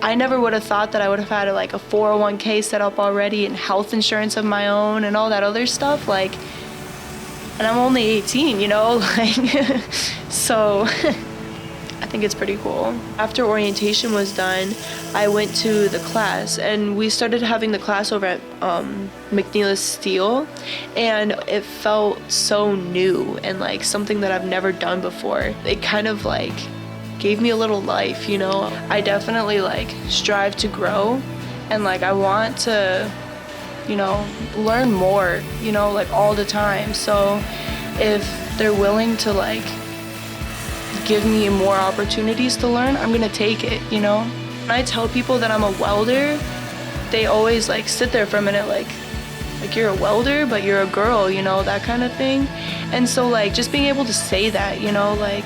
I never would have thought that I would have had like a 401k set up already and health insurance of my own and all that other stuff. Like, and I'm only 18, you know, like, so I think it's pretty cool. After orientation was done, I went to the class, and we started having the class over at McNeilus Steel, and it felt so new and like something that I've never done before. It kind of like gave me a little life, you know. I definitely like strive to grow, and like I want to, you know, learn more, you know, like all the time. So if they're willing to like give me more opportunities to learn, I'm gonna take it, you know. When I tell people that I'm a welder, they always like sit there for a minute like you're a welder, but you're a girl, you know, that kind of thing. And so like just being able to say that, you know, like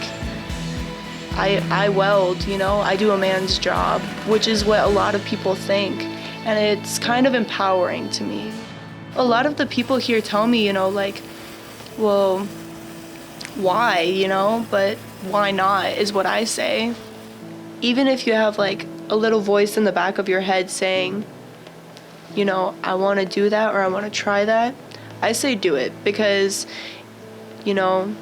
I weld, you know, I do a man's job, which is what a lot of people think. And it's kind of empowering to me. A lot of the people here tell me, you know, like, well, why, you know, but why not is what I say. Even if you have like a little voice in the back of your head saying, you know, I want to do that or I want to try that, I say do it, because, you know,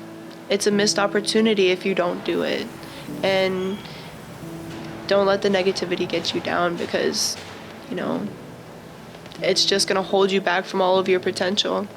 it's a missed opportunity if you don't do it. And don't let the negativity get you down, because, you know, it's just going to hold you back from all of your potential.